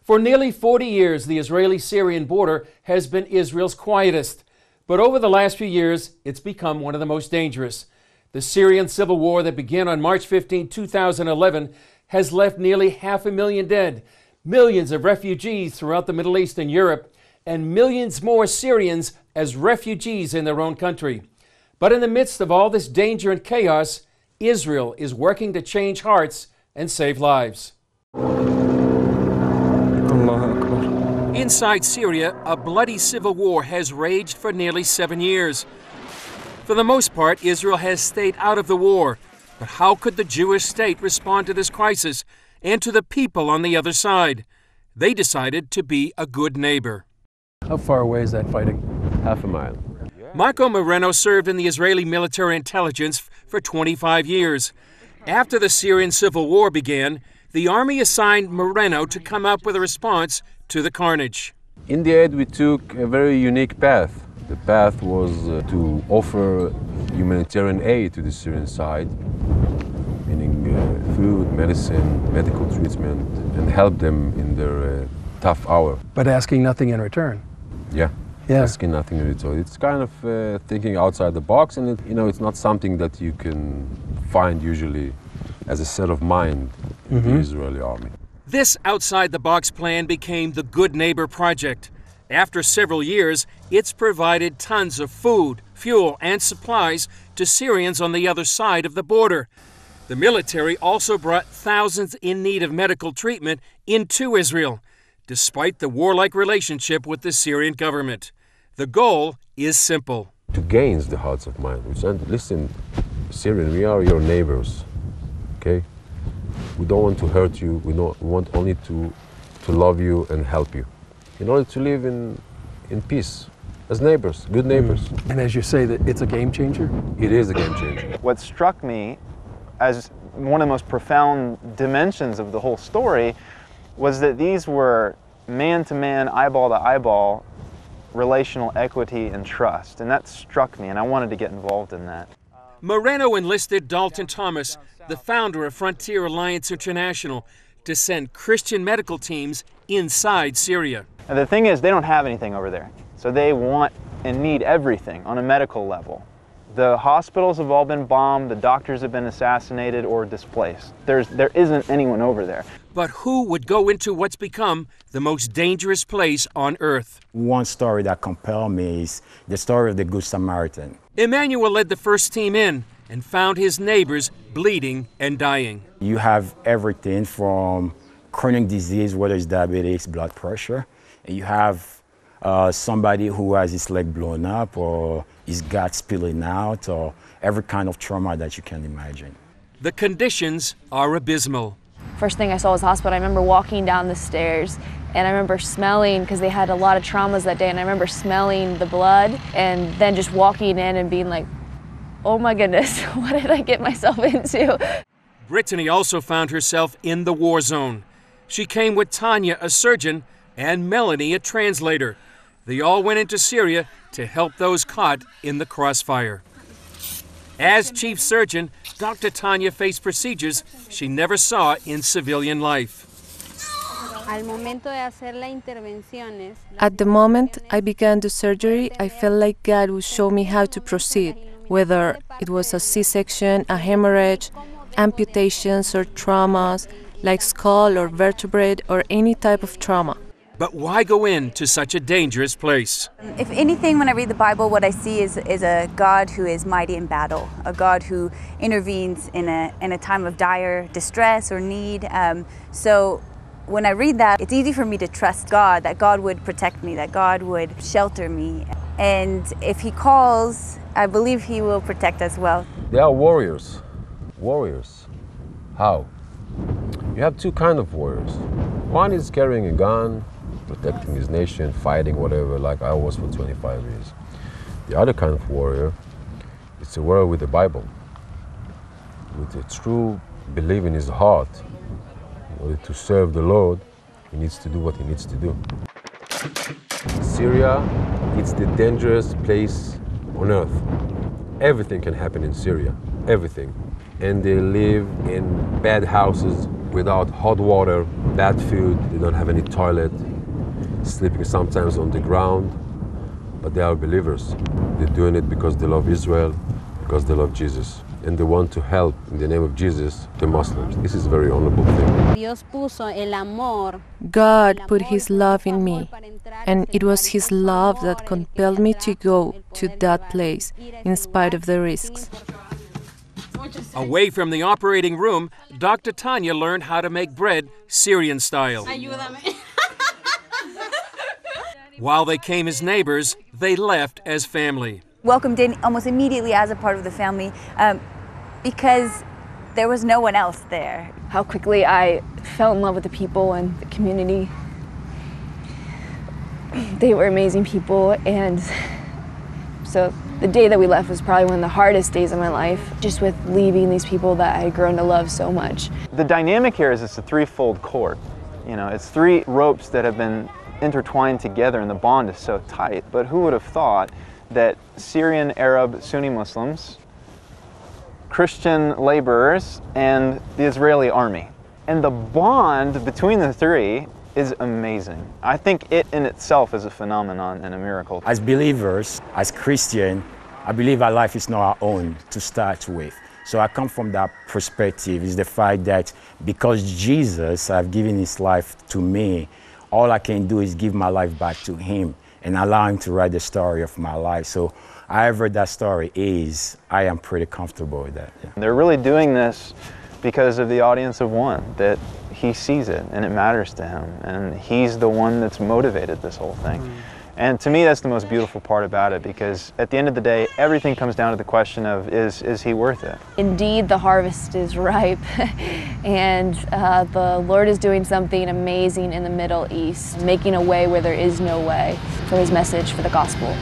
For nearly 40 years, the Israeli-Syrian border has been Israel's quietest. But over the last few years, it's become one of the most dangerous. The Syrian civil war that began on March 15, 2011, has left nearly 500,000 dead, millions of refugees throughout the Middle East and Europe, and millions more Syrians as refugees in their own country. But in the midst of all this danger and chaos, Israel is working to change hearts and save lives. Inside Syria, a bloody civil war has raged for nearly 7 years. For the most part, Israel has stayed out of the war. But how could the Jewish state respond to this crisis and to the people on the other side? They decided to be a good neighbor. How far away is that fighting? Half a mile. Marco Moreno served in the Israeli military intelligence for 25 years. After the Syrian civil war began, the army assigned Moreno to come up with a response to the carnage. In the end, we took a very unique path. The path was to offer humanitarian aid to the Syrian side, meaning food, medicine, medical treatment, and help them in their tough hour. But asking nothing in return. Yeah. Asking nothing in return. It's kind of thinking outside the box, and it's not something that you can find usually as a set of mind in the Israeli army. This outside-the-box plan became the Good Neighbor Project. After several years, it's provided tons of food, fuel, and supplies to Syrians on the other side of the border. The military also brought thousands in need of medical treatment into Israel, despite the warlike relationship with the Syrian government. The goal is simple. To gain the hearts of mine. Listen, Syrian, we are your neighbors, okay? We don't want to hurt you. We want only to love you and help you in order to live in peace as neighbors, good neighbors. And as you say, that it's a game changer? It is a game changer. What struck me as one of the most profound dimensions of the whole story was that these were man-to-man, eyeball-to-eyeball relational equity and trust. And that struck me, and I wanted to get involved in that. Moreno enlisted Dalton Thomas, the founder of Frontier Alliance International, to send Christian medical teams inside Syria. And the thing is, they don't have anything over there. So they want and need everything on a medical level. The hospitals have all been bombed, the doctors have been assassinated or displaced. There isn't anyone over there. But who would go into what's become the most dangerous place on earth? One story that compelled me is the story of the Good Samaritan. Emmanuel led the first team in and found his neighbors bleeding and dying. You have everything from chronic disease, whether it's diabetes, blood pressure, and you have somebody who has his leg blown up or his gut spilling out or every kind of trauma that you can imagine. The conditions are abysmal. First thing I saw was the hospital. I remember walking down the stairs and I remember smelling, because they had a lot of traumas that day, and I remember smelling the blood and then just walking in and being like, oh my goodness, what did I get myself into? Brittany also found herself in the war zone. She came with Tanya, a surgeon, and Melanie, a translator. They all went into Syria to help those caught in the crossfire. As chief surgeon, Dr. Tanya faced procedures she never saw in civilian life. At the moment I began the surgery, I felt like God would show me how to proceed, whether it was a C-section, a hemorrhage, amputations or traumas, like skull or vertebrae or any type of trauma. But why go into such a dangerous place? If anything, when I read the Bible, what I see is a God who is mighty in battle, a God who intervenes in a time of dire distress or need. So when I read that, it's easy for me to trust God, that God would protect me, that God would shelter me. And if He calls, I believe He will protect as well. They are warriors. Warriors. How? You have two kinds of warriors. One is carrying a gun, protecting his nation, fighting whatever, like I was for 25 years. The other kind of warrior is a warrior with the Bible, with a true belief in his heart. In order to serve the Lord, he needs to do what he needs to do. Syria, it's the dangerous place on earth. Everything can happen in Syria, everything. And they live in bad houses without hot water, bad food, they don't have any toilet, sleeping sometimes on the ground, but they are believers. They're doing it because they love Israel, because they love Jesus, and they want to help in the name of Jesus the Muslims. This is a very honorable thing. God put His love in me, and it was His love that compelled me to go to that place in spite of the risks. Away from the operating room, Dr. Tanya learned how to make bread Syrian style. While they came as neighbors, they left as family. Welcomed in almost immediately as a part of the family because there was no one else there. How quickly I fell in love with the people and the community. They were amazing people, and so the day that we left was probably one of the hardest days of my life, just with leaving these people that I had grown to love so much. The dynamic here is it's a threefold cord. You know, it's three ropes that have been intertwined together, and the bond is so tight. But who would have thought that Syrian, Arab, Sunni Muslims, Christian laborers, and the Israeli army, and the bond between the three is amazing. I think it in itself is a phenomenon and a miracle. As believers, as Christian, I believe our life is not our own to start with. So I come from that perspective, is the fact that because Jesus has given His life to me, all I can do is give my life back to Him and allow Him to write the story of my life. So however that story is, I am pretty comfortable with that. Yeah. They're really doing this because of the audience of one, that he sees it and it matters to him, and he's the one that's motivated this whole thing. And to me, that's the most beautiful part about it, because at the end of the day, everything comes down to the question of, is he worth it? Indeed, the harvest is ripe, and the Lord is doing something amazing in the Middle East, making a way where there is no way for His message, for the gospel.